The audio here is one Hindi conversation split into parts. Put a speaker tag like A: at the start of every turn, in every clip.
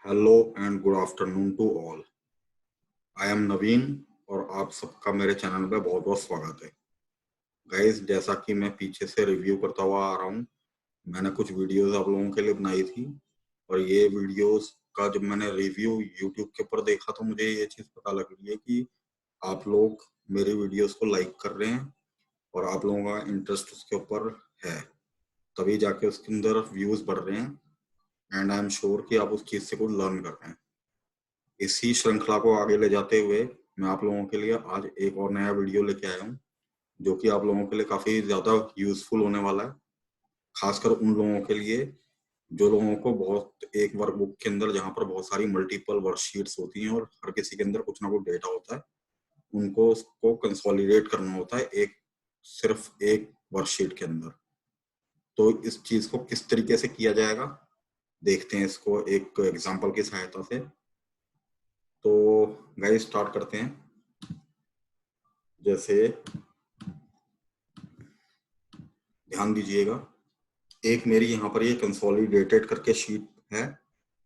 A: Hello and good afternoon to all. I am Naveen और आप सबका मेरे चैनल पे बहुत बहुत स्वागत है। गाइस, जैसा कि मैं पीछे से रिव्यू करता हुआ आ रहा हूँ, मैंने कुछ वीडियोस आप लोगों के लिए बनाई थी और ये वीडियोस का जब मैंने रिव्यू यूट्यूब के ऊपर देखा तो मुझे ये चीज़ पता लग रही है कि आप लोग मेरी वीडियोस को लाइक कर रहे हैं और आप लोगों का इंटरेस्ट उसके ऊपर है, तभी जाके उसके अंदर व्यूज बढ़ रहे हैं एंड आई एम श्योर कि आप उस चीज़ से कुछ लर्न कर रहे हैं। इसी श्रृंखला को आगे ले जाते हुए मैं आप लोगों के लिए आज एक और नया वीडियो लेके आया हूँ, जो कि आप लोगों के लिए काफी ज्यादा यूजफुल होने वाला है। खासकर उन लोगों के लिए जो लोगों को बहुत एक वर्कबुक के अंदर जहाँ पर बहुत सारी मल्टीपल वर्कशीट्स होती हैं और हर किसी के अंदर कुछ ना कुछ डेटा होता है, उनको उसको कंसोलिडेट करना होता है एक सिर्फ एक वर्कशीट के अंदर। तो इस चीज को किस तरीके से किया जाएगा, देखते हैं इसको एक एग्जांपल की सहायता से। तो गाइस स्टार्ट करते हैं। जैसे ध्यान दीजिएगा, एक मेरी यहाँ पर ये कंसोलिडेटेड करके शीट है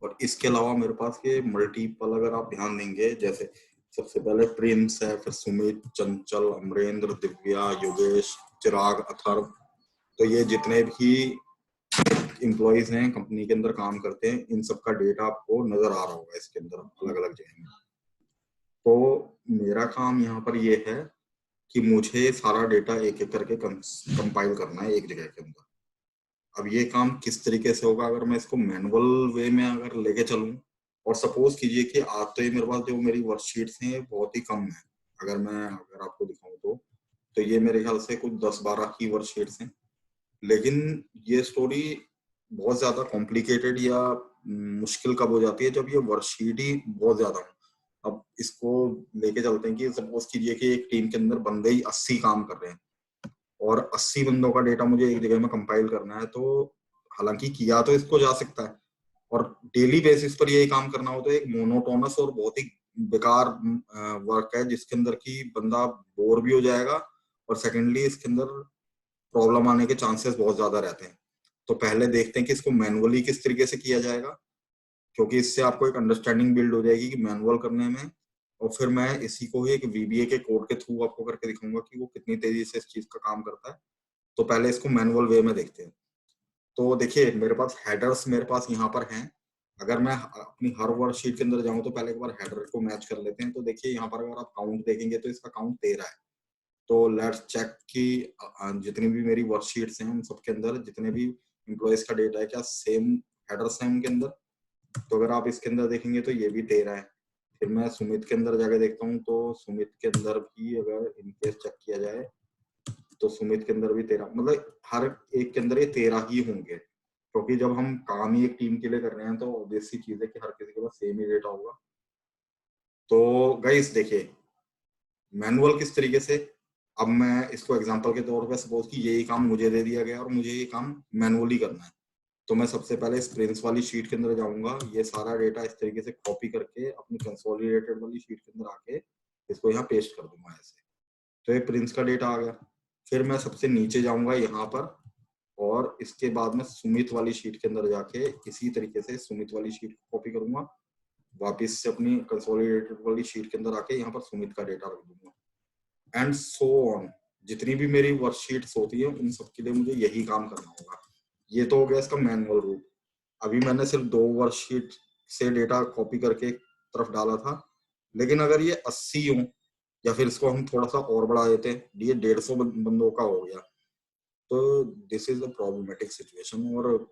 A: और इसके अलावा मेरे पास ये मल्टीपल, अगर आप ध्यान देंगे, जैसे सबसे पहले प्रिंस है, फिर सुमित, चंचल, अमरेंद्र, दिव्या, योगेश, चिराग, अथर्व। तो ये जितने भी एम्प्लॉयज हैं कंपनी के अंदर काम करते हैं, इन सबका डेटा आपको नजर आ रहा होगा इसके अंदर अलग अलग जगह में। तो मेरा काम यहाँ पर ये है कि मुझे सारा डेटा एक एक करके कंपाइल करना है एक जगह के अंदर। अब ये काम किस तरीके से होगा, अगर मैं इसको मैनुअल वे में अगर लेके चलूं, और सपोज कीजिए कि आज तो ये मेरे पास जो मेरी वर्कशीट्स हैं बहुत ही कम है, अगर आपको दिखाऊं तो ये मेरे ख्याल से कुछ 10-12 की वर्कशीट्स हैं। लेकिन ये स्टोरी बहुत ज्यादा कॉम्प्लिकेटेड या मुश्किल कब हो जाती है, जब ये वर्कशीट ही बहुत ज्यादा हो। अब इसको लेके चलते हैं कि सपोज कीजिए कि एक टीम के अंदर बंदे ही 80 काम कर रहे हैं और 80 बंदों का डेटा मुझे एक जगह में कंपाइल करना है। तो हालांकि किया तो इसको जा सकता है और डेली बेसिस पर यही काम करना हो तो एक मोनोटोनस और बहुत ही बेकार वर्क है, जिसके अंदर की बंदा बोर भी हो जाएगा और सेकेंडली इसके अंदर प्रॉब्लम आने के चांसेस बहुत ज्यादा रहते हैं। तो पहले देखते हैं कि इसको मैनुअली किस तरीके से किया जाएगा, क्योंकि इससे आपको एक अंडरस्टैंडिंग बिल्ड हो जाएगी कि मैनुअल करने में। और फिर मैं इसी को ही एक वीबीए के कोड के थ्रू आपको करके दिखाऊंगा कि वो कितनी तेजी से इस चीज का काम करता है। तो पहले इसको मैनुअल वे में देखते हैं। तो देखिए, मेरे पास हेडर्स मेरे पास यहाँ पर हैं। अगर मैं अपनी हर वर्कशीट के अंदर जाऊं तो पहले एक बार हेडर को मैच कर लेते हैं। तो देखिए यहाँ पर अगर आप काउंट देखेंगे तो इसका काउंट 13 है। तो लेट्स चेक कि जितनी भी मेरी वर्कशीट्स हैं उन सबके अंदर जितने भी एम्प्लॉयज का डेटा है, क्या सेम हेडर्स हैं उनके अंदर। तो अगर आप इसके अंदर देखेंगे तो ये भी 13 है। फिर मैं सुमित के अंदर जाके देखता हूँ तो सुमित के अंदर भी अगर इनकेस चेक किया जाए तो सुमित के अंदर भी 13, मतलब हर एक के अंदर ये 13 ही होंगे, क्योंकि जब हम काम ही एक टीम के लिए कर रहे हैं तो ऑब्वियस सी चीज है कि हर किसी के पास सेम ही डेटा होगा। तो गाइस देखिए, मैनुअल किस तरीके से, अब मैं इसको एग्जांपल के तौर पे सपोज कि यही काम मुझे दे दिया गया और मुझे ये काम मैनुअली करना है। तो मैं सबसे पहले इस प्रिंस वाली शीट के अंदर जाऊंगा, ये सारा डेटा इस तरीके से कॉपी करके अपनी कंसोलिडेटेड वाली शीट के अंदर आके इसको यहाँ पेस्ट कर दूंगा ऐसे। तो ये प्रिंस का डेटा आ गया। फिर मैं सबसे नीचे जाऊंगा यहाँ पर और इसके बाद में सुमित वाली शीट के अंदर जाके इसी तरीके से सुमित वाली शीट को कॉपी करूंगा, वापिस से अपनी कंसोलिडेटेड वाली शीट के अंदर आके यहाँ पर सुमित का डेटा रख दूंगा एंड सो ऑन। जितनी भी मेरी वर्कशीट्स होती है उन सबके लिए मुझे यही काम करना होगा। ये तो हो गया इसका मैनुअल रूप। अभी मैंने सिर्फ 2 वर्कशीट से डेटा कॉपी करके एक तरफ डाला था, लेकिन अगर ये 80 हो या फिर इसको हम थोड़ा सा और बढ़ा देते हैं, ये 150 बंदों का हो गया, तो this is a problematic situation. और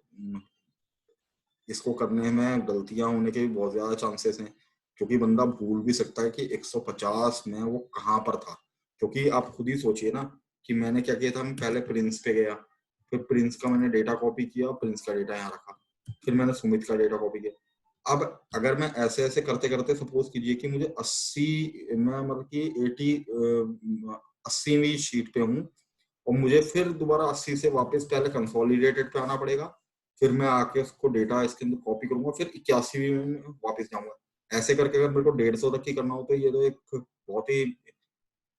A: इसको करने में गलतियां होने के भी बहुत ज्यादा चांसेस हैं, क्योंकि बंदा भूल भी सकता है कि 150 में वो कहाँ पर था। क्योंकि आप खुद ही सोचिए ना कि मैंने क्या किया था, मैं पहले प्रिंस पे गया, फिर प्रिंस का मैंने डेटा कॉपी किया, प्रिंस का डेटा यहाँ रखा, फिर मैंने सुमित का डेटा कॉपी किया। अब अगर मैं ऐसे ऐसे करते करते सपोज कीजिए कि मुझे 80, मैं मतलब कि 80वीं शीट पे हूँ और मुझे फिर दोबारा 80 से वापस पहले कंसोलिडेटेड पे आना पड़ेगा, फिर मैं आके उसको डेटा इसके अंदर कॉपी करूंगा, फिर 81वीं में वापस जाऊंगा। ऐसे करके अगर मेरे को 150 तक की करना हो तो ये तो एक बहुत ही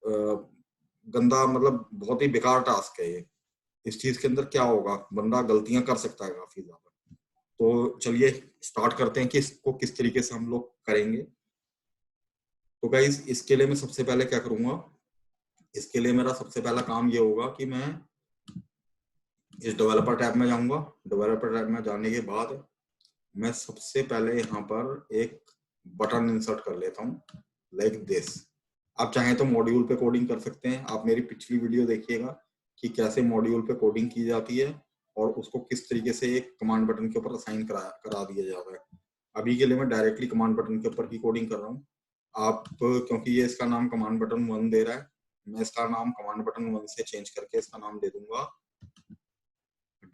A: गंदा, मतलब बहुत ही बेकार टास्क है ये। इस चीज के अंदर क्या होगा, बंदा गलतियां कर सकता है काफी ज्यादा। तो चलिए स्टार्ट करते हैं कि इसको किस तरीके से हम लोग करेंगे। तो गाइस इसके लिए मैं सबसे पहले क्या करूंगा, इसके लिए मेरा सबसे पहला काम ये होगा कि मैं इस डेवलपर टैब में जाऊंगा। डेवलपर टैब में जाने के बाद मैं सबसे पहले यहाँ पर एक बटन इंसर्ट कर लेता हूँ लाइक दिस। आप चाहें तो मॉड्यूल पे कोडिंग कर सकते हैं। आप मेरी पिछली वीडियो देखिएगा कि कैसे मॉड्यूल पे कोडिंग की जाती है और उसको किस तरीके से एक कमांड बटन के ऊपर असाइन करा दिया जाता है। अभी के लिए मैं डायरेक्टली कमांड बटन के ऊपर ही कोडिंग कर रहा हूँ। आप क्योंकि ये इसका नाम कमांड बटन 1 दे रहा है, मैं इसका नाम कमांड बटन 1 से चेंज करके इसका नाम दे दूंगा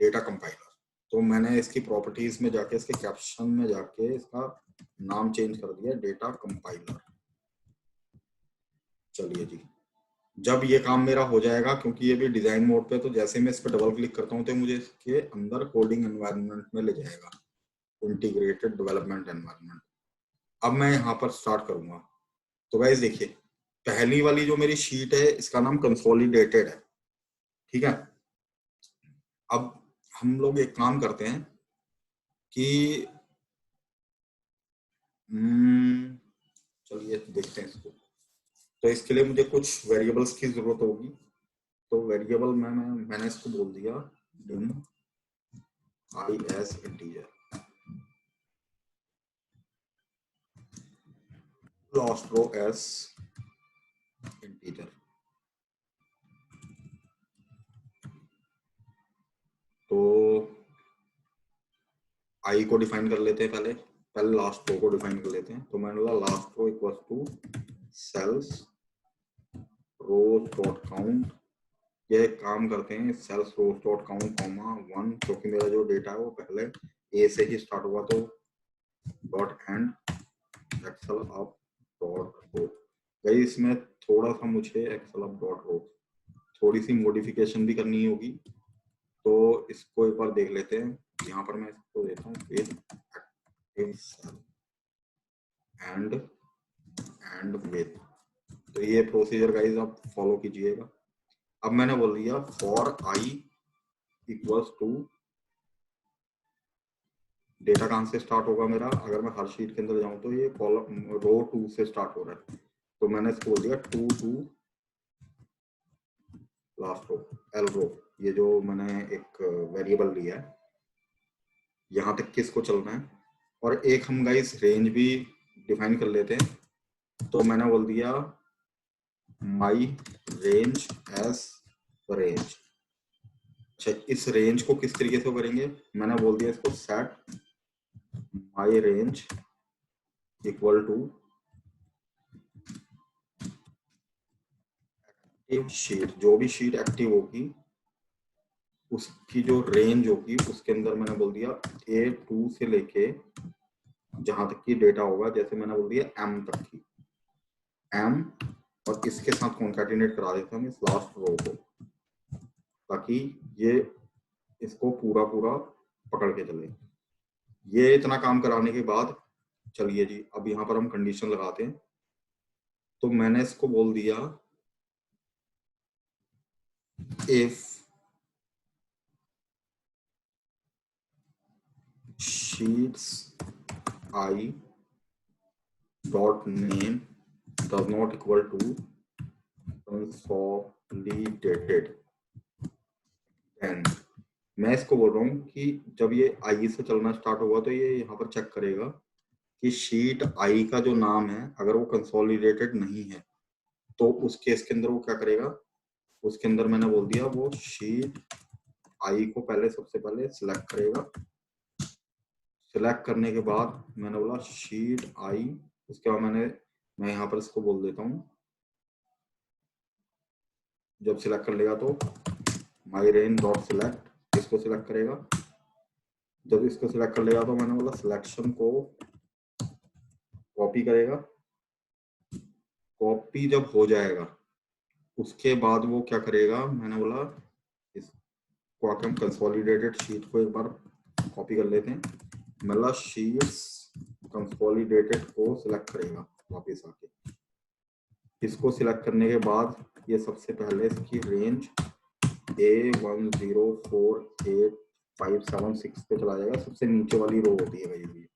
A: डेटा कंपाइलर। तो मैंने इसकी प्रॉपर्टीज में जाके, इसके कैप्शन में जाके इसका नाम चेंज कर दिया डेटा कंपाइलर। चलिए जी, जब ये काम मेरा हो जाएगा, क्योंकि ये भी डिजाइन मोड पे, तो जैसे मैं इस पर डबल क्लिक करता हूँ तो मुझे इसके अंदर कोडिंग एनवायरनमेंट में ले जाएगा, इंटीग्रेटेड डेवलपमेंट एनवायरनमेंट। अब मैं यहाँ पर स्टार्ट करूंगा। तो गाइस देखिए, पहली वाली जो मेरी शीट है इसका नाम कंसोलिडेटेड है, ठीक है। अब हम लोग एक काम करते हैं कि चलिए देखते हैं इसको। तो इसके लिए मुझे कुछ वेरिएबल्स की जरूरत होगी। तो वेरिएबल मैंने इसको बोल दिया dim I as integer, last row as integer। तो I को डिफाइन कर लेते हैं, पहले लास्ट रो को डिफाइन कर लेते हैं। तो मैंने बोला last row equals to cells rows dot count. ये काम करते हैं cells rows dot count comma 1, क्योंकि मेरा जो डेटा है वो पहले ए से ही स्टार्ट हुआ, तो dot end Excel up dot row. भाई इसमें थोड़ा सा मुझे एक्सेल अप डॉट रो थोड़ी सी मॉडिफिकेशन भी करनी होगी, तो इसको एक बार देख लेते हैं। यहाँ पर मैं इसको देता हूँ with active cell and with. तो ये प्रोसीजर गाइस आप फॉलो कीजिएगा। अब मैंने बोल दिया for I equals to, data कहाँ से स्टार्ट होगा मेरा, अगर मैं हर शीट के अंदर जाऊं तो ये कॉलम रो 2 से स्टार्ट हो रहा है। तो मैंने इसको बोल दिया टू लास्ट रो एल रो। ये जो मैंने एक वेरिएबल लिया है, यहाँ तक किसको चलना है। और एक हम गाइस रेंज भी डिफाइन कर लेते हैं। तो मैंने बोल दिया माई रेंज एज रेंज। अच्छा, इस रेंज को किस तरीके से करेंगे, मैंने बोल दिया इसको set my range equal to active sheet. जो भी शीट एक्टिव होगी उसकी जो रेंज होगी उसके अंदर मैंने बोल दिया A2 से लेके जहां तक की डेटा होगा, जैसे मैंने बोल दिया M तक की M, और इसके साथ कॉन्कैटिनेट करा देता हूँ इस लास्ट रो को, ताकि ये इसको पूरा पूरा पकड़ के चले। ये इतना काम कराने के बाद चलिए जी, अब यहाँ पर हम कंडीशन लगाते हैं। तो मैंने इसको बोल दिया if sheets I dot name does not equal to consolidated, then मैं इसको बोल रहा हूँ कि जब ये आई से चलना स्टार्ट होगा तो ये यहाँ पर चेक करेगा कि शीट आई का जो नाम है अगर वो कंसोलिडेटेड नहीं है, तो उस केस के अंदर वो क्या करेगा, उसके अंदर मैंने बोल दिया वो शीट आई को पहले सबसे पहले सिलेक्ट करेगा। सिलेक्ट करने के बाद मैंने बोला शीट आई, उसके बाद मैं यहाँ पर इसको बोल देता हूँ, जब सिलेक्ट कर लेगा तो माई रेंज डॉट सिलेक्ट, इसको सिलेक्ट करेगा। जब इसको सिलेक्ट कर लेगा तो मैंने बोला सिलेक्शन को कॉपी करेगा। कॉपी जब हो जाएगा उसके बाद वो क्या करेगा, मैंने बोला इसको आके हम कंसोलिडेटेड शीट को एक बार कॉपी कर लेते हैं। मतलब शीट्स कंसोलिडेटेड को सिलेक्ट करेगा वापस आके। इसको सिलेक्ट करने के बाद ये सबसे पहले इसकी रेंज A10485676 पे चला जाएगा, सबसे नीचे वाली रो होती है भाई ये।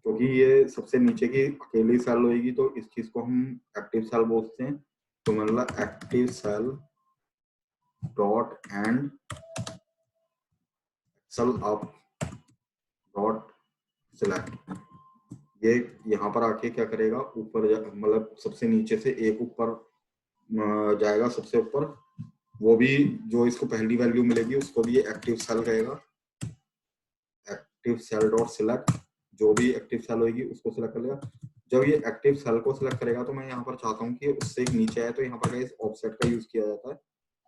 A: क्योंकि ये सबसे नीचे की अकेली सेल होगी तो इस चीज को हम एक्टिव सेल बोलते हैं। तो मतलब active cell dot end cell up dot select, ये यहाँ पर आके क्या करेगा, ऊपर मतलब सबसे नीचे से एक ऊपर जाएगा सबसे ऊपर, वो भी जो इसको पहली वैल्यू मिलेगी उसको भी ये एक्टिव सेल कहेगा। एक्टिव सेल डॉट सिलेक्ट, जो भी एक्टिव सेल होगी उसको सिलेक्ट कर लेगा। जब ये एक्टिव सेल को सिलेक्ट करेगा तो मैं यहाँ पर चाहता हूँ कि उससे एक नीचे आए, तो यहाँ पर इस ऑफसेट का यूज किया जाता है।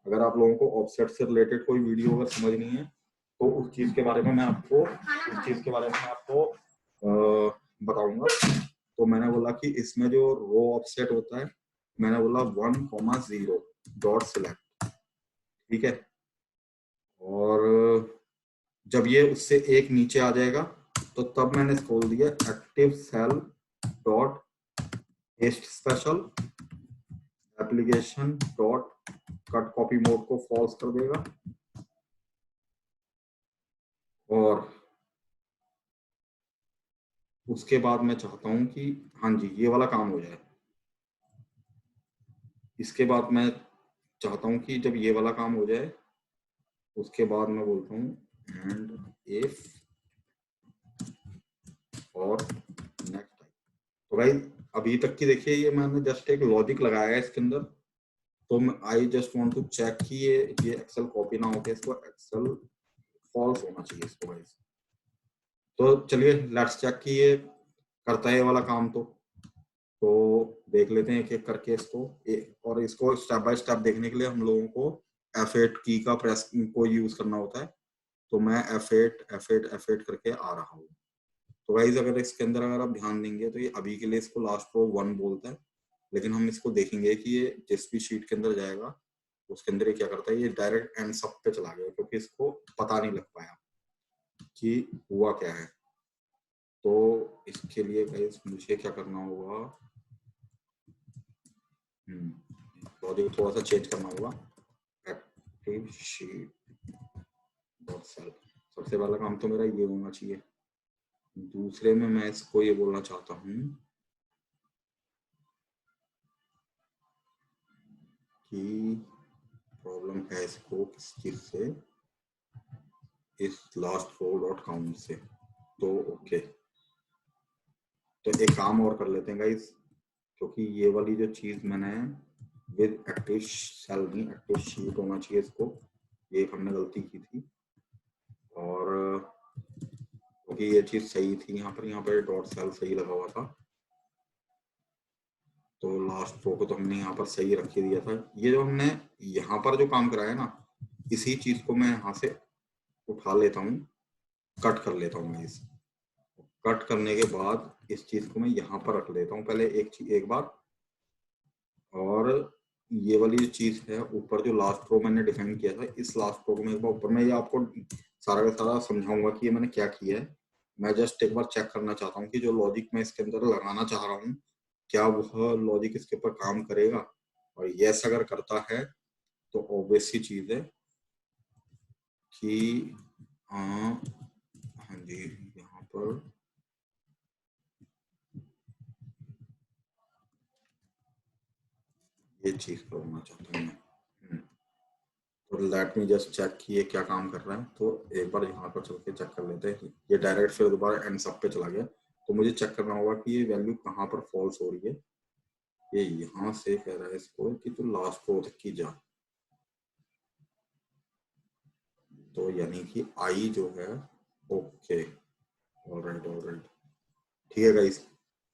A: अगर आप लोगों को ऑफसेट से रिलेटेड कोई वीडियो अगर समझनी है तो उस चीज के बारे में मैं आपको बताऊंगा। तो मैंने बोला कि इसमें जो रो ऑफसेट होता है, मैंने बोला 1,0 डॉट सिलेक्ट, ठीक है। और जब ये उससे एक नीचे आ जाएगा तो तब मैंने खोल दिया active cell dot paste special application dot cut copy mode को फॉल्स कर देगा। और उसके बाद मैं चाहता हूं कि हाँ जी ये वाला काम हो जाए। इसके बाद मैं चाहता हूं कि जब ये वाला काम हो जाए उसके बाद मैं बोलता हूँ एंड इफ और नेक्स्ट। तो भाई अभी तक की देखिए ये मैंने जस्ट एक लॉजिक लगाया है इसके अंदर। तो I just want to check कि ये एक्सेल कॉपी ना होके इसको एक्सेल फॉल्स होना चाहिए इसको भाई। तो चलिए लेट्स चेक कि ये करता है ये वाला काम। तो देख लेते हैं एक एक करके इसको और इसको स्टेप बाय स्टेप देखने के लिए हम लोगों को F8 की का प्रेस को यूज करना होता है। तो मैं F8 करके आ रहा हूँ। तो गाइस अगर इसके अंदर अगर आप ध्यान देंगे तो ये अभी के लिए इसको लास्ट रो 1 बोलता है, लेकिन हम इसको देखेंगे कि ये जिस भी शीट के अंदर जाएगा उसके अंदर ये क्या करता है, ये डायरेक्ट एंड सब पे चला गया क्योंकि इसको पता नहीं लग पाया कि हुआ क्या है। तो इसके लिए गाइस मुझे क्या करना होगा, लॉजिक थोड़ा सा चेंज करना होगा। एक्टिव शीट डॉट सेल, सबसे पहला काम तो मेरा ये होना चाहिए। दूसरे में मैं इसको ये बोलना चाहता हूँ कि प्रॉब्लम है इसको किस चीज से, इस लास्ट रो डॉट काउंट से। तो ओके, तो एक काम और कर लेते हैं गाइस, क्योंकि ये वाली जो चीज मैंने विद एक्टिव सेल नहीं एक्टिव शीट होना चाहिए इसको, ये हमने गलती की थी। और क्योंकि ये चीज सही थी यहाँ पर डॉट सेल सही लगा हुआ था, तो लास्ट रो को तो हमने यहाँ पर सही रख ही दिया था। ये जो हमने यहाँ पर जो काम कराया ना, इसी चीज को मैं यहाँ से उठा लेता हूँ, कट कर लेता हूँ। मैं इस कट करने के बाद इस चीज को मैं यहाँ पर रख लेता हूँ पहले एक बार। और ये वाली जो चीज है ऊपर जो लास्ट रो मैंने डिफाइन किया था, इस लास्ट रो को मैं एक बार ऊपर, मैं ये आपको सारा का सारा समझाऊंगा कि ये मैंने क्या किया है। मैं जस्ट एक बार चेक करना चाहता हूँ कि जो लॉजिक मैं इसके अंदर लगाना चाह रहा हूँ क्या वह लॉजिक इसके ऊपर काम करेगा। और यस अगर करता है तो ऑब्वियस सी चीज है कि हाँ जी यहाँ पर ये चीज करना चाहता हूँ मैं। तो लेट मी जस्ट चेक कि ये क्या काम कर रहा है। तो एक बार यहाँ पर चल के चेक कर लेते हैं। ये डायरेक्ट फिर दोबारा एंड सब पे चला गया, तो मुझे चेक करना होगा कि ये वैल्यू कहाँ पर फॉल्स हो रही है। ये यहाँ से कह रहा है इसको कि तू लास्ट रो तक की जा, तो यानी कि आई जो है ओके, ऑलराइट ठीक है गाइस।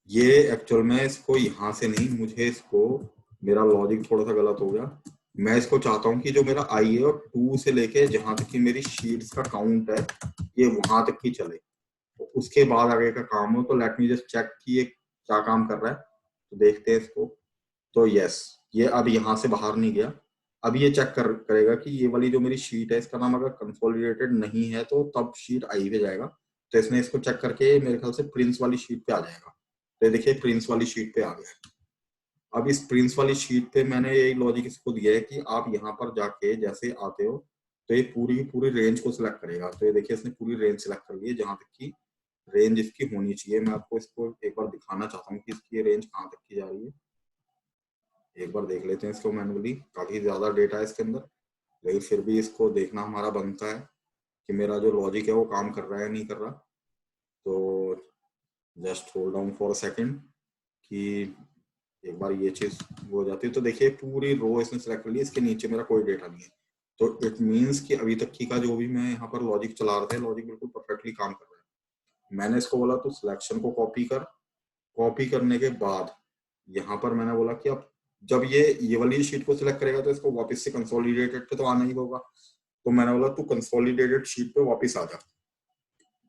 A: ये एक्चुअल में इसको यहाँ से नहीं, मुझे इसको, मेरा लॉजिक थोड़ा सा गलत हो गया। मैं इसको चाहता हूँ कि जो मेरा आई है और 2 से लेके जहां तक की मेरी शीट्स का काउंट है ये वहां तक की चले, तो उसके बाद आगे का काम हो। तो लेट मी जस्ट चेक कि ये क्या काम कर रहा है, तो देखते हैं इसको। तो यस, ये अब यहाँ से बाहर नहीं गया। अब ये चेक करेगा कि ये वाली जो मेरी शीट है इसका नाम अगर कंसोलिडेटेड नहीं है तो तब शीट आई पे जाएगा। तो इसने इसको चेक करके मेरे ख्याल से प्रिंस वाली शीट पे आ जाएगा। तो देखिए प्रिंस वाली शीट पे आ गया। अब इस प्रिंस वाली शीट पे मैंने यही लॉजिक इसको दिया है कि आप यहाँ पर जाके जैसे आते हो तो ये पूरी की पूरी रेंज को सिलेक्ट करेगा। तो ये देखिए इसने पूरी रेंज सिलेक्ट कर ली है जहां तक की रेंज इसकी होनी चाहिए। मैं आपको इसको एक बार दिखाना चाहता हूँ कि इसकी रेंज कहाँ तक की जा रही है। एक बार देख लेते हैं इसको मैनुअली। काफी ज्यादा डेटा है इसके अंदर, लेकिन फिर भी इसको देखना हमारा बनता है कि मेरा जो लॉजिक है वो काम कर रहा है या नहीं कर रहा। तो just hold down for a second कि एक बार ये चीज हो जाती है तो देखिए पूरी रो इसने सेलेक्ट कर ली, इसके नीचे मेरा कोई डेटा नहीं है। तो इट मींस कि अभी तक की का जो भी मैं यहाँ पर लॉजिक चला रहा था, लॉजिक बिल्कुल परफेक्टली काम कर रहा है। मैंने इसको बोला तो सिलेक्शन को कॉपी कर, कॉपी करने के बाद यहाँ पर मैंने बोला कि अब जब ये वाली शीट को सिलेक्ट करेगा तो इसको वापस से कंसोलिडेटेड पे तो आना ही होगा। तो मैंने बोला तू कंसोलिडेटेड शीट पे वापस आ जा।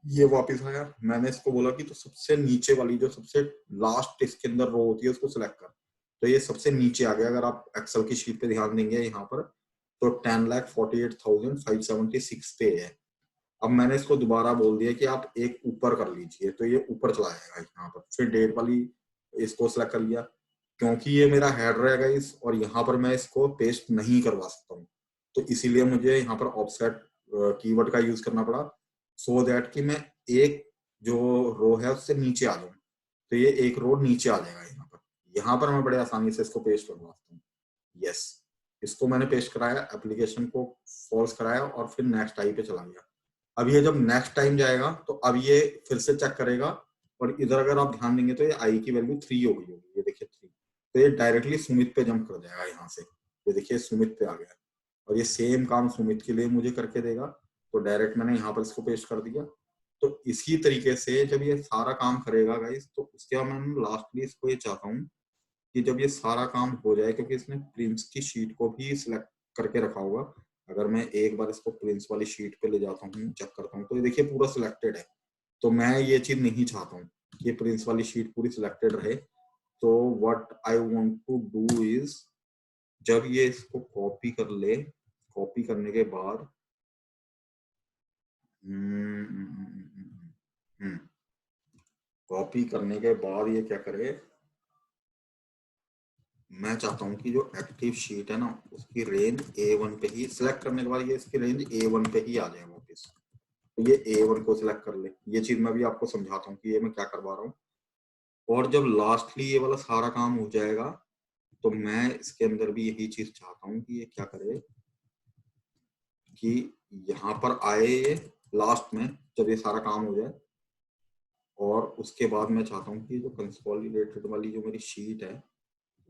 A: ये वापस आया। मैंने इसको बोला कि तो सबसे नीचे वाली जो सबसे लास्ट इसके अंदर रो होती है उसको सिलेक्ट कर। तो ये सबसे नीचे आ गया। अगर आप एक्सेल की शीट पे ध्यान देंगे यहाँ पर तो 10,48,576 पे है। अब मैंने इसको दोबारा बोल दिया कि आप एक ऊपर कर लीजिए, तो ये ऊपर चला जाएगा यहाँ पर। फिर डेट वाली इसको सिलेक्ट कर लिया, क्योंकि ये मेरा हेड रहेगा इस, और यहाँ पर मैं इसको पेस्ट नहीं करवा सकता हूँ, तो इसीलिए मुझे यहाँ पर ऑफसेट कीवर्ड का यूज करना पड़ा, सो दैट कि मैं एक जो रो है उससे नीचे आ जाऊं। तो ये एक रो नीचे आ जाएगा यहाँ पर। यहाँ पर मैं बड़े आसानी से इसको पेस्ट करवा सकता हूँ। यस, इसको मैंने पेस्ट कराया, एप्लीकेशन को फॉल्स कराया और फिर नेक्स्ट आई पे चला गया। अब ये जब नेक्स्ट टाइम जाएगा तो अब ये फिर से चेक करेगा, और इधर अगर आप ध्यान देंगे तो ये आई की वैल्यू 3 हो गई होगी। ये देखिए 3, तो ये डायरेक्टली सुमित पे जंप कर जाएगा यहाँ से। ये देखिए सुमित पे आ गया, और ये सेम काम सुमित के लिए मुझे करके देगा। तो डायरेक्ट मैंने यहाँ पर इसको पेस्ट कर दिया। तो इसी तरीके से जब ये सारा काम करेगा गाइस, तो उसके बाद मैं लास्टली इसको ये चाहता हूँ कि जब ये सारा काम हो जाए, क्योंकि इसने प्रिंस की शीट को भी सिलेक्ट करके रखा होगा। अगर मैं एक बार इसको प्रिंस वाली शीट पे ले जाता हूँ, चेक करता हूँ, तो ये देखिए पूरा सिलेक्टेड है। तो मैं ये चीज नहीं चाहता हूँ कि प्रिंस वाली शीट पूरी सिलेक्टेड रहे। तो what I want to do is, जब ये इसको कॉपी कर ले, कॉपी करने के बाद कॉपी करने के बाद ये क्या करे, मैं चाहता हूँ कि जो एक्टिव शीट है ना उसकी रेंज A1 पे ही, सिलेक्ट करने के बाद ये इसकी रेंज A1 पे ही आ जाए वापस। तो ये A1 को सिलेक्ट कर ले। ये चीज मैं भी आपको समझाता हूँ कि ये मैं क्या करवा रहा हूँ। और जब लास्टली ये वाला सारा काम हो जाएगा तो मैं इसके अंदर भी यही चीज चाहता हूँ कि ये क्या करे कि यहाँ पर आए ये लास्ट में, जब ये सारा काम हो जाए। और उसके बाद मैं चाहता हूँ कि जो कंसोलिडेटेड वाली जो मेरी शीट है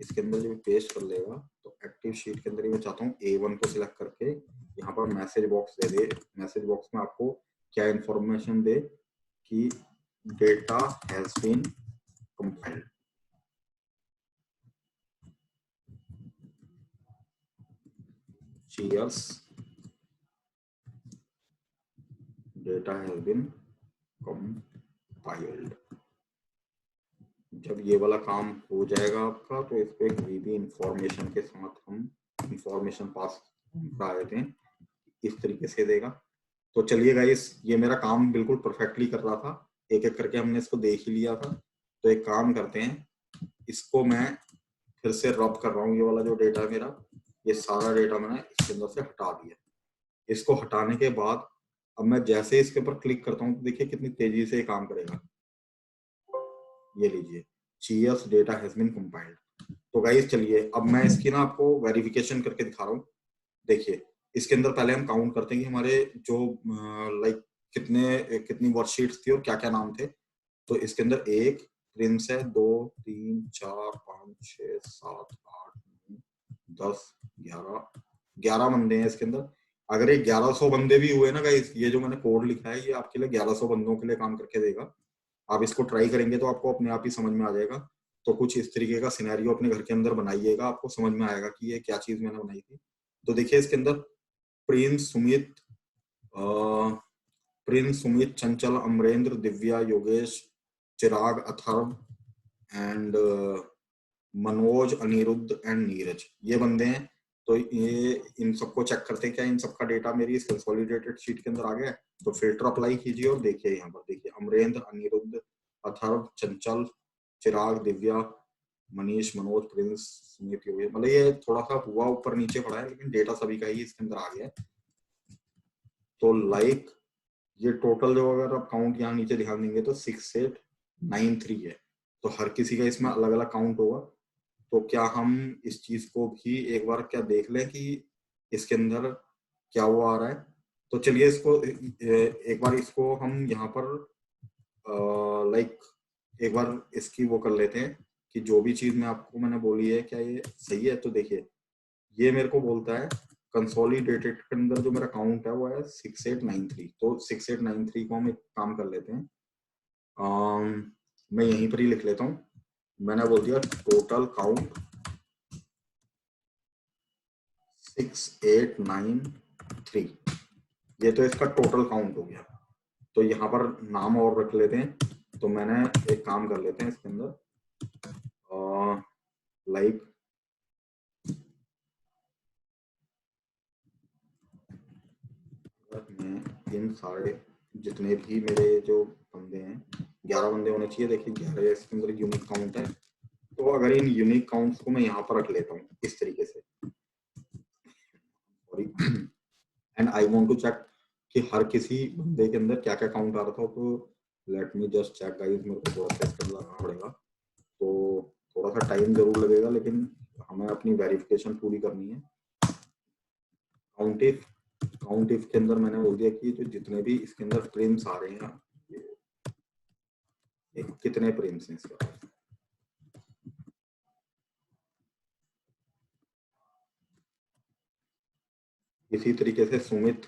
A: इसके अंदर जब पेस्ट कर लेगा, तो एक्टिव शीट के अंदर ही मैं चाहता हूँ A1 को सिलेक्ट करके यहाँ पर मैसेज बॉक्स दे दे। मैसेज बॉक्स में आपको क्या इंफॉर्मेशन दे कि data has been compiled. Cheers, data has been compiled. जब ये वाला काम हो जाएगा आपका, तो इस पे एक VB इंफॉर्मेशन के साथ हम इंफॉर्मेशन पास कर देते हैं, इस तरीके से देगा। तो चलिए गाइस, ये मेरा काम बिल्कुल परफेक्टली कर रहा था। एक एक करके हमने इसको देख ही लिया था। तो एक काम करते हैं, इसको मैं फिर से रब कर रहा हूँ। ये वाला जो डेटा है मेरा, ये सारा डेटा मैंने इसके अंदर से हटा दिया। इसको हटाने के बाद अब मैं जैसे इसके ऊपर क्लिक करता हूँ तो देखिए कितनी तेजी से ये काम करेगा। ये लीजिए, cheers data has been compiled. तो गाइस चलिए अब मैं इसकी ना आपको वेरिफिकेशन करके दिखा रहा हूँ। देखिए इसके अंदर पहले हम काउंट करते हैं कि हमारे जो लाइक कितनी वर्कशीट्स थी और क्या क्या नाम थे। तो इसके अंदर एक प्रिंस है, 2 3 4 5 6 7 8 9 10 11 बंदे हैं इसके अंदर। अगर ये 1100 बंदे भी हुए ना गाइस, ये जो मैंने कोड लिखा है ये आपके लिए 1100 बंदों के लिए काम करके देगा। आप इसको ट्राई करेंगे तो आपको अपने आप ही समझ में आ जाएगा। तो कुछ इस तरीके का सिनेरियो अपने घर के अंदर बनाइएगा, आपको समझ में आएगा कि ये क्या चीज मैंने बनाई थी। तो देखिए इसके अंदर Prince Sumit, Chanchal, Amarendra, Divya, Yogesh, Chirag, Atharva and Manoj, Anirudh and Neeraj, ये बंदे हैं। तो ये इन सबको चेक करते हैं क्या इन सबका डेटा मेरी इस कंसोलिडेटेड शीट के अंदर आ गया है। तो फिल्टर अप्लाई कीजिए और देखिए यहाँ पर देखिए अमरेंद्र, अनिरुद्ध, अथर्व, चंचल, चिराग, दिव्या, मनीष, मनोज, प्रिंस, सुमित, योगेश, मतलब ये थोड़ा सा हुआ ऊपर नीचे पड़ा है लेकिन डेटा सभी का ही इसके अंदर आ गया है। तो लाइक ये टोटल जो अगर आप काउंट यहाँ नीचे ध्यान देंगे तो 6893 है। तो हर किसी का इसमें अलग अलग काउंट होगा। तो क्या हम इस चीज को भी एक बार क्या देख लें कि इसके अंदर क्या वो आ रहा है। तो चलिए इसको एक बार इसको हम यहाँ पर लाइक एक बार इसकी वो कर लेते हैं कि जो भी चीज मैंने बोली है क्या ये सही है। तो देखिए ये मेरे को बोलता है कंसोलिडेटेड के अंदर जो मेरा काउंट है वो है 6893। तो 6893 को हम एक काम कर लेते हैं। मैं यहीं पर ही लिख लेता हूँ। मैंने बोल दिया टोटल काउंट 6893। ये तो इसका टोटल काउंट हो गया। तो यहाँ पर नाम और रख लेते हैं। तो मैंने एक काम कर लेते हैं इसके अंदर लाइक मैं इन सारे जितने भी मेरे जो बंदे हैं 11 बंदे होने चाहिए। देखिए 11 इसके अंदर यूनिक काउंट है। तो अगर इन यूनिक काउंट्स को मैं यहाँ पर रख लेता हूँ इस तरीके से, sorry, and I want to check कि हर किसी बंदे के अंदर क्या क्या काउंट आ रहा था। तो let me just check guys, मेरे को थोड़ा सा इसका लगाना पड़ेगा। तो थोड़ा सा टाइम जरूर लगेगा लेकिन हमें अपनी वेरिफिकेशन पूरी करनी है। काउंट इफ के अंदर मैंने बोल दिया कि जो जितने भी इसके अंदर प्रिंट्स आ रहे हैं ये कितने प्रिंट्स हैं इसके पास। इसी तरीके से सुमित,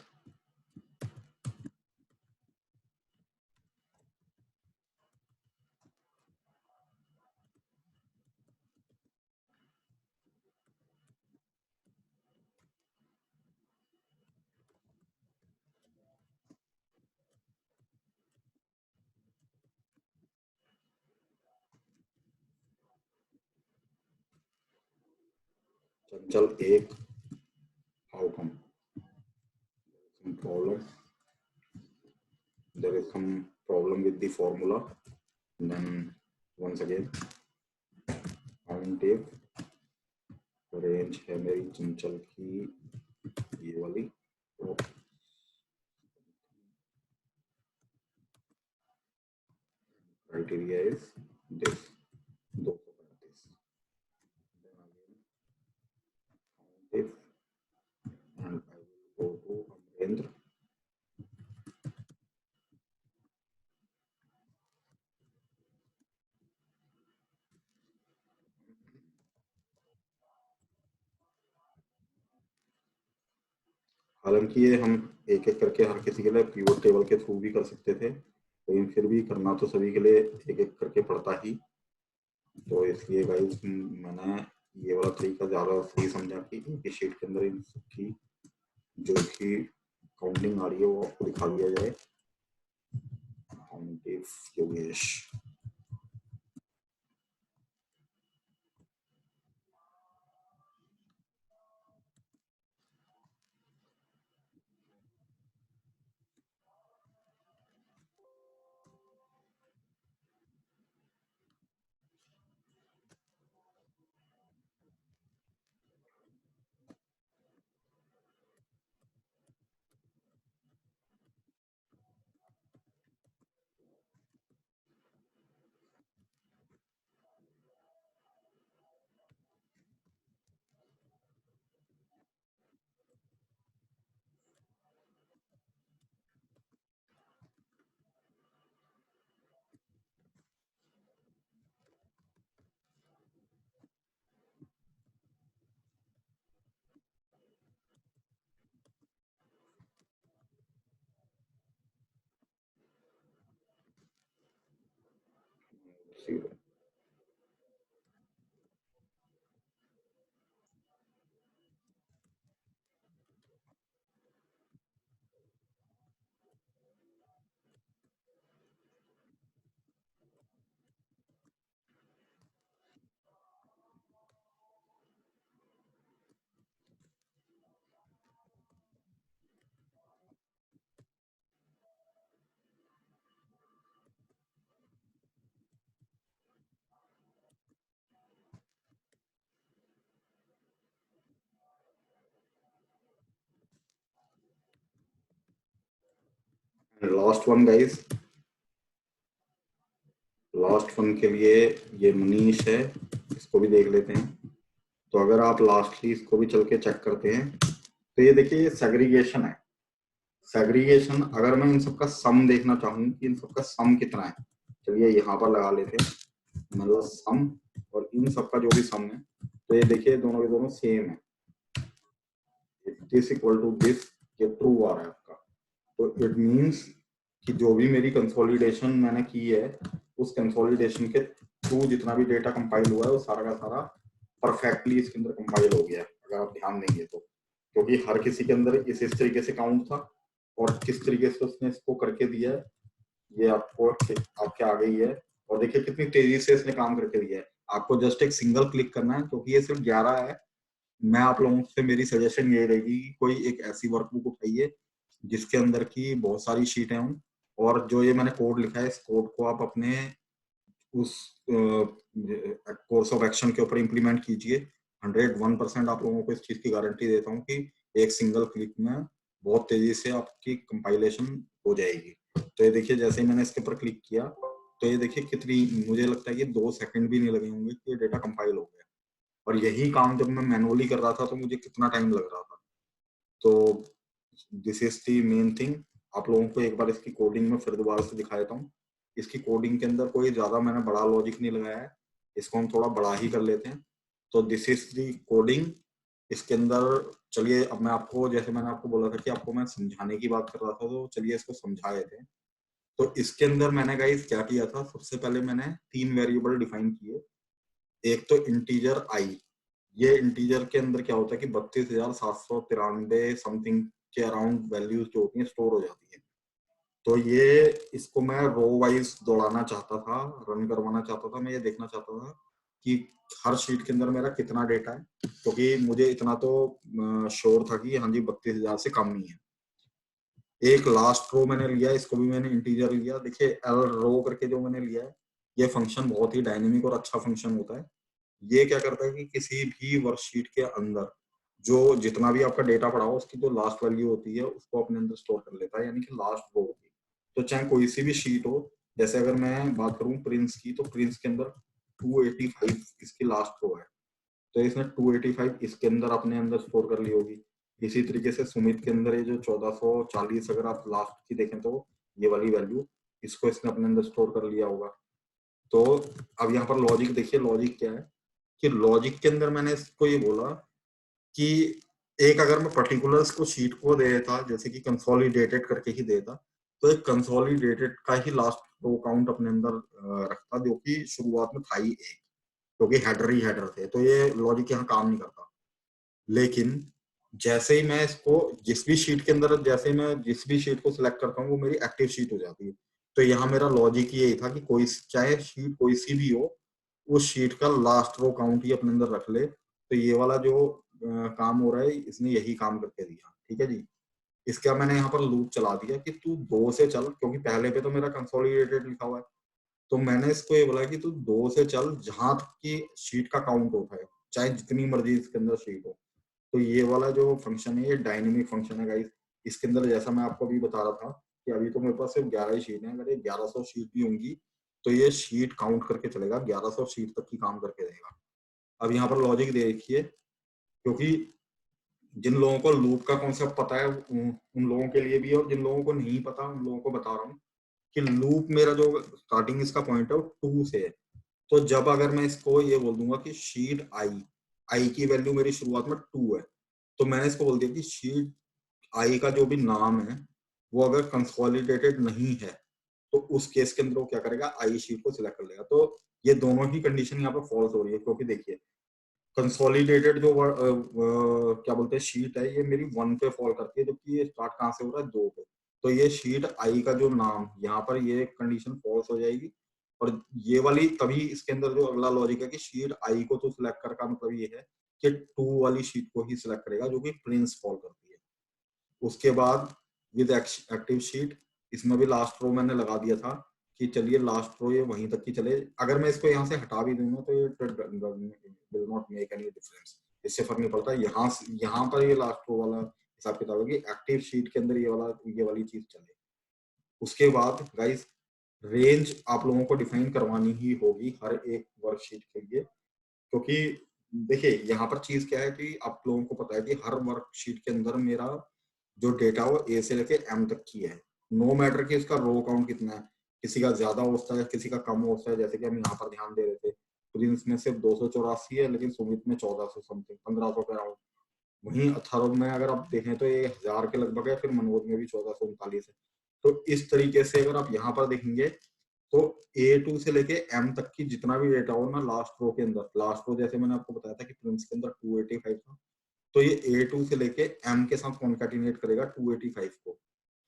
A: चंचल एक, how come problem, there is some problem with the formula. Then once again count if range है मेरी चंचल की ये वाली। तो criteria is this 235। if and I will go to Amarendra. हालांकि ये हम एक एक करके हर किसी के लिए पीवट टेबल के थ्रू भी कर सकते थे, लेकिन फिर भी करना तो सभी के लिए एक एक करके पड़ता ही। तो इसलिए गाइस मैंने ये वाला तरीका ज्यादा सही समझा कि एक ही शीट के अंदर इन सबकी जो भी काउंटिंग आ रही है वो आपको दिखा दिया जाए। Yogesh, zero. Last one guys, last one के लिए ये मनीष है, इसको भी देख लेते हैं। तो अगर आप लास्टली इसको भी चल के चेक करते हैं तो ये देखिए ये सेग्रीगेशन है। सेग्रीगेशन अगर मैं इन सबका सम देखना चाहूँ कि इन सबका सम कितना है, चलिए यहाँ पर लगा लेते हैं, मतलब सम, और इन सबका जो भी सम है, तो ये देखिए दोनों के दोनों सेम है, दिस इक्वल टू दिस, ये ट्रू आ रहा है आपका। तो इट मीन्स कि जो भी मेरी कंसोलिडेशन मैंने की है, उस कंसोलिडेशन के थ्रू जितना भी डेटा कंपाइल हुआ है वो सारा का सारा परफेक्टली इसके अंदर कंपाइल हो गया है, अगर आप ध्यान देंगे तो। क्योंकि हर किसी के अंदर इस तरीके से काउंट था, और किस तरीके से उसने इसको करके दिया है ये आपको आपके आगे ही है। और देखिए कितनी तेजी से इसने काम करके दिया है। आपको जस्ट एक सिंगल क्लिक करना है, क्योंकि ये सिर्फ 11 है। मैं आप लोगों से मेरी सजेशन ये रहेगी कि कोई एक ऐसी वर्कबुक उठाइए जिसके अंदर की बहुत सारी शीटें हों, और जो ये मैंने कोड लिखा है इस कोड को आप अपने उस कोर्स ऑफ एक्शन के ऊपर इम्प्लीमेंट कीजिए। 101% आप लोगों को इस चीज की गारंटी देता हूँ कि एक सिंगल क्लिक में बहुत तेजी से आपकी कंपाइलेशन हो जाएगी। तो ये देखिए जैसे ही मैंने इसके ऊपर क्लिक किया तो ये देखिए कितनी, मुझे लगता है कि 2 सेकंड भी नहीं लगे होंगे कि ये डेटा कंपाइल हो गया। और यही काम जब मैं मैनुअली कर रहा था तो मुझे कितना टाइम लग रहा था। तो this is the main thing. आप लोगों को एक बार इसकी कोडिंग में फिर दोबारा से दिखा देता हूँ। इसकी कोडिंग के अंदर कोई ज्यादा मैंने बड़ा लॉजिक नहीं लगाया है, इसको हम थोड़ा बड़ा ही कर लेते हैं। तो दिस इज दी कोडिंग। इसके अंदर चलिए अब मैं आपको, जैसे मैंने आपको बोला था कि आपको मैं समझाने की बात कर रहा था, तो चलिए इसको समझा देते हैं। तो इसके अंदर मैंने गाइस क्या किया था, सबसे पहले मैंने 3 वेरिएबल डिफाइन किए। एक तो इंटीजर आई, ये इंटीजर के अंदर क्या होता है कि 32,793 समथिंग के अराउंड वैल्यूज जो होती हैं स्टोर हो जाती है। तो ये इसको मैं रो वाइज दौड़ाना चाहता था, रन करवाना चाहता था। मैं ये देखना चाहता था कि हर शीट के अंदर मेरा कितना डेटा है, क्योंकि मुझे इतना तो श्योर था कि हाँ जी 32,000 से कम नहीं है। एक लास्ट रो मैंने लिया, इसको भी मैंने इंटीजर लिया। देखिए एल रो करके जो मैंने लिया है, ये फंक्शन बहुत ही डायनेमिक और अच्छा फंक्शन होता है। ये क्या करता है कि किसी भी वर्कशीट के अंदर जो जितना भी आपका डेटा पड़ा हो उसकी जो लास्ट वैल्यू होती है उसको अपने अंदर स्टोर कर लेता है, यानी कि लास्ट रो होती है। तो चाहे कोई सी भी शीट हो, जैसे अगर मैं बात करूं प्रिंस की, तो प्रिंस के अंदर 285 इसकी लास्ट रो है, तो इसने 285 इसके अंदर अपने अंदर स्टोर कर ली होगी। इसी तरीके से सुमित के अंदर ये जो 1440, अगर आप लास्ट की देखें तो ये वाली वैल्यू, इसको इसने अपने अंदर स्टोर कर लिया होगा। तो अब यहाँ पर लॉजिक देखिए, लॉजिक क्या है कि लॉजिक के अंदर मैंने इसको ये बोला कि एक अगर मैं पर्टिकुलर्स को शीट को दे देता, जैसे कि कंसोलिडेटेड करके ही देता, तो एक कंसोलिडेटेड का ही लास्ट रो काउंट अपने अंदर रखता, जो कि शुरुआत में था ही एक, क्योंकि हेडर ही हेडर थे, तो ये लॉजिक यहाँ काम नहीं करता। लेकिन जैसे ही मैं इसको जिस भी शीट के अंदर, जैसे ही मैं जिस भी शीट को सिलेक्ट करता हूँ वो मेरी एक्टिव शीट हो जाती है। तो यहाँ मेरा लॉजिक यही था कि कोई चाहे शीट कोई सी भी हो, उस शीट का लास्ट रो काउंट ही अपने अंदर रख ले। तो ये वाला जो काम हो रहा है इसने यही काम करके दिया, ठीक है जी। इसका मैंने यहाँ पर लूप चला दिया कि तू 2 से चल, क्योंकि पहले पे तो मेरा कंसोलिडेटेड लिखा हुआ है। तो मैंने इसको ये बोला कि तू 2 से चल जहां तक की शीट का काउंट होता है, चाहे जितनी मर्जी इसके अंदर शीट हो। तो ये वाला जो फंक्शन है ये डायनेमिक फंक्शन है गाइस। इसके अंदर जैसा मैं आपको अभी बता रहा था कि अभी तो मेरे पास सिर्फ 11 ही शीट है, अगर ये 1100 शीट भी होंगी तो ये शीट काउंट करके चलेगा, 1100 शीट तक की काम करके देगा। अब यहाँ पर लॉजिक देखिए, क्योंकि जिन लोगों को लूप का कॉन्सेप्ट पता है उन लोगों के लिए भी, और जिन लोगों को नहीं पता उन लोगों को बता रहा हूँ कि लूप मेरा जो स्टार्टिंग इसका पॉइंट है वो 2 से है। तो जब अगर मैं इसको ये बोल दूंगा कि शीट आई, आई की वैल्यू मेरी शुरुआत में 2 है, तो मैंने इसको बोल दिया कि शीट आई का जो भी नाम है वो अगर कंसोलिडेटेड नहीं है, तो उस केस के अंदर वो क्या करेगा, आई शीट को सिलेक्ट कर लेगा। तो ये दोनों ही कंडीशन यहाँ पर फॉल्स हो रही है, क्योंकि देखिए कंसोलिडेटेड जो क्या बोलते हैं शीट है, ये मेरी 1 पे फॉल करती है, जबकि ये स्टार्ट कहाँ से हो रहा है, 2 पे। तो ये शीट आई का जो नाम, यहाँ पर ये कंडीशन फॉल्स हो जाएगी। और ये वाली तभी इसके अंदर जो अगला लॉजिक है कि शीट आई को तो सिलेक्ट कर का मतलब ये है कि 2 वाली शीट को ही सिलेक्ट करेगा, जो कि प्रिंस फॉल करती है। उसके बाद विद एक्टिव शीट, इसमें भी लास्ट रो मैंने लगा दिया था कि चलिए लास्ट रो ये वहीं तक की चले। अगर मैं इसको यहाँ से हटा भी दूंगा तो ये will not make any difference, इससे फर्क नहीं पड़ता। यहाँ पर ये लास्ट रो वाला हिसाब किताब है कि एक्टिव शीट के अंदर ये वाली चीज चले। उसके बाद गाइस रेंज आप लोगों को डिफाइन करवानी ही होगी हर एक वर्कशीट के लिए, क्योंकि देखिए यहाँ पर चीज क्या है कि आप लोगों को पता है कि हर वर्कशीट के अंदर मेरा जो डेटा वो ए से लेके एम तक की है, नो मैटर कि उसका रो काउंट कितना है, किसी का ज्यादा होता है किसी का कम होता है, जैसे कि हम यहाँ पर ध्यान दे रहे थे प्रिंस में सिर्फ 284 है लेकिन सुमित में 1400 समथिंग 1500 के अराउंड। वहीं अथर्व में अगर आप देखें तो ये 1000 के लगभग है, फिर मनोज में भी 1439 है। तो इस तरीके से अगर आप यहाँ पर देखेंगे तो A2 से लेके M तक की जितना भी डेटा हो ना लास्ट रो के अंदर, लास्ट रो जैसे मैंने आपको बताया था कि प्रिंस के अंदर 285 था, तो ये A2 से लेके M के साथ कॉन्कैटिनेट करेगा 285 को।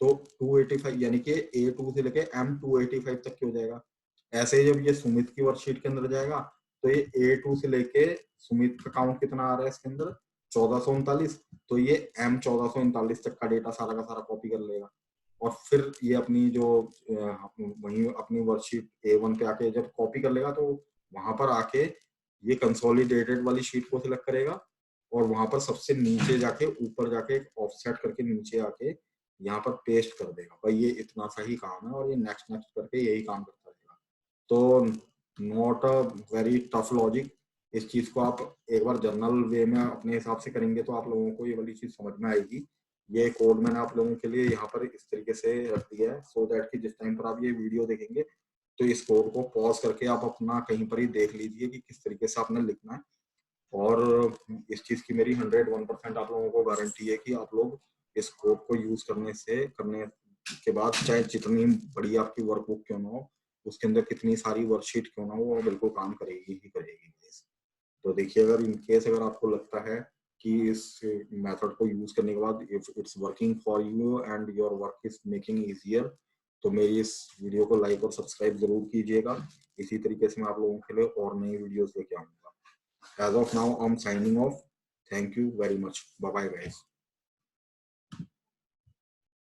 A: तो 285 यानी कि A2 से लेके M 285 तक हो जाएगा। ऐसे ही जब ये सुमित की वर्कशीट के अंदर जाएगा तो ये A2 से लेके सुमित का काउंट कितना आ रहा है इसके अंदर 1439, तो ये M 1439 तक का डेटा सारा का सारा कॉपी कर लेगा। और फिर ये अपनी जो वही अपनी वर्कशीट A1 पे आके जब कॉपी कर लेगा तो वहां पर आके ये कंसोलिडेटेड वाली शीट को सिलेक्ट करेगा और वहां पर सबसे नीचे जाके ऊपर जाके ऑफसेट करके नीचे आके यहाँ पर पेस्ट कर देगा। भाई ये इतना सा ही काम है और ये नेक्स्ट नेक्स्ट करके यही काम करता रहेगा। तो not a very tough logic. इस चीज को आप एक बार जर्नल वे में अपने हिसाब से करेंगे तो आप लोगों को ये वाली चीज समझ में आएगी। ये कोड मैंने आप लोगों के लिए यहाँ पर इस तरीके से रख दिया है सो दैट कि जिस टाइम पर आप ये वीडियो देखेंगे तो इस कोड को पॉज करके आप अपना कहीं पर ही देख लीजिए कि किस तरीके से आपने लिखना है। और इस चीज की मेरी 101% आप लोगों को गारंटी है कि आप लोग इस कोड को यूज करने के बाद चाहे जितनी बड़ी आपकी वर्कबुक क्यों ना हो, उसके अंदर कितनी सारी वर्कशीट क्यों ना हो, वो बिल्कुल काम करेगी ही करेगी। तो देखिए अगर इन केस अगर आपको लगता है कि इस मेथड को यूज करने के बाद if it's working for you and your work is making easier, तो मेरी इस वीडियो को लाइक और सब्सक्राइब जरूर कीजिएगा। इसी तरीके से मैं आप लोगों के लिए और नई वीडियोस लेके आऊंगा। As of now, I'm signing off. Thank you very much. Bye bye, guys.